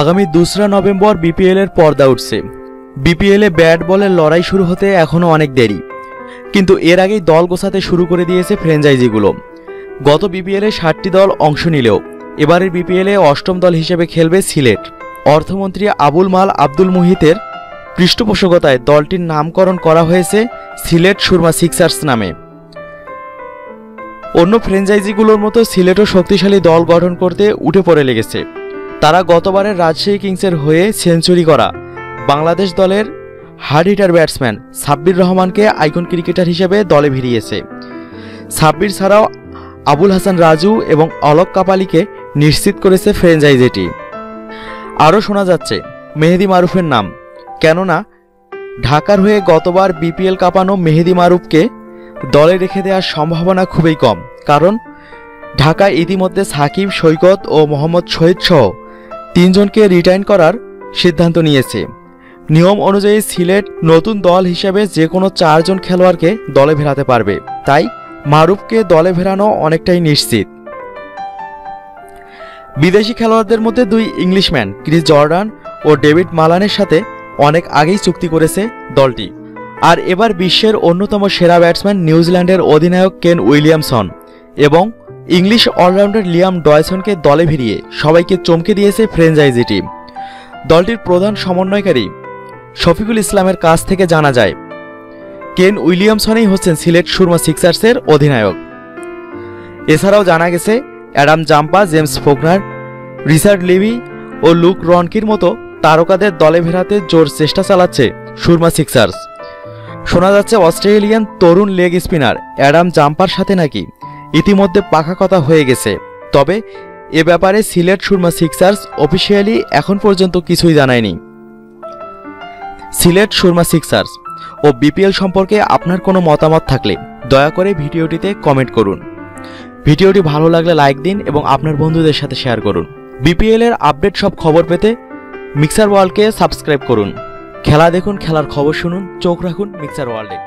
আগামী 2রা November BPL এর পর্দা উঠছে। বিপিএল এ ব্যাট বলের লড়াই শুরু হতে এখনও অনেক দেরি, কিন্তু এর আগেই দল গোছাতে শুরু করে দিয়েছে ফ্র্যাঞ্চাইজিগুলো। গত বিপিএল এ 7টি দল অংশ নিলেও এবারের বিপিএল এ 8ম দল হিসেবে খেলবে সিলেট। অর্থমন্ত্রী আবুল মাল আব্দুল মুহিতের পৃষ্ঠপোষকতায় দলটির নামকরণ করা হয়েছে সিলেট সুরমা সিক্সার্স নামে। অন্য ফ্র্যাঞ্চাইজিগুলোর মতো সিলেটও শক্তিশালী দল গঠন করতে উঠে পড়ে লেগেছে। তারা গতবারের রাজশাহী কিংসের হয়ে সেঞ্চুরি করা বাংলাদেশ দলের হার্ড হিটার ব্যাটসম্যান সাব্বির রহমানকে আইকন ক্রিকেটার হিসেবে দলে ভিড়িয়েছে। সাব্বির ছাড়াও আবুল হাসান রাজু এবং অলক কাপালিকে নিশ্চিত করেছে ফ্র্যাঞ্চাইজিটি। আরও শোনা যাচ্ছে মেহেদী মারুফের নাম, কেননা ঢাকার হয়ে গতবার বিপিএল কাঁপানো মেহেদী মারুফকে দলে রেখে দেওয়ার সম্ভাবনা খুবই কম, কারণ ঢাকা ইতিমধ্যে সাকিব, সৈকত ও মোহাম্মদ শহীদ সহ 3 জনকে রিটাইন করার সিদ্ধান্ত নিয়েছে। নিয়ম অনুযায়ী সিলেট নতুন দল হিসেবে যে কোনো 4 জন খেলোয়াড়কে দলে ফেরাতে পারবে, তাই মারুফকে দলে ফেরানো অনেকটাই নিশ্চিত। বিদেশি খেলোয়াড়দের মধ্যে 2 ইংলিশম্যান ক্রিস জর্ডান ও ডেভিড মালানের সাথে অনেক আগেই চুক্তি করেছে দলটি। আর এবার বিশ্বের অন্যতম সেরা ব্যাটসম্যান নিউজিল্যান্ডের অধিনায়ক কেন উইলিয়ামসন এবং ইংলিশ অলরাউন্ডার লিয়াম ডয়সনকে দলে ভিড়িয়ে সবাইকে চমকে দিয়েছে ফ্র্যাঞ্চাইজিটি। দলটির প্রধান সমন্বয়কারী শফিকুল ইসলামের কাছ থেকে জানা যায় কেন উইলিয়ামসনই হচ্ছেন সিলেট সুরমা সিক্সার্সের অধিনায়ক। এছাড়াও জানা গেছে Adam Zampa, James Faulkner, Richard Levi ও লুক রনকির মতো তারকাদের দলে ফেরাতে জোর চেষ্টা চালাচ্ছে সুরমা সিক্সার্স। শোনা যাচ্ছে অস্ট্রেলিয়ান তরুণ লেগ স্পিনার অ্যাডাম জাম্পার সাথে নাকি ইতিমধ্যে পাকা কথা হয়ে গেছে। তবে এ ব্যাপারে সিলেট সুরমা সিক্সার্স অফিসিয়ালি এখন পর্যন্ত কিছুই জানায়নি। সিলেট সুরমা সিক্সার্স ও বিপিএল সম্পর্কে আপনার কোনো মতামত থাকলে দয়া করে ভিডিওটিতে কমেন্ট করুন। ভিডিওটি ভালো লাগলে লাইক দিন এবং আপনার বন্ধুদের সাথে শেয়ার করুন। বিপিএল এর আপডেট সব খবর পেতে মিক্সার ওয়ার্ল্ডকে সাবস্ক্রাইব করুন। খেলা দেখুন, খেলার খবর শুনুন, চোখ রাখুন মিক্সার ওয়ার্ল্ডে।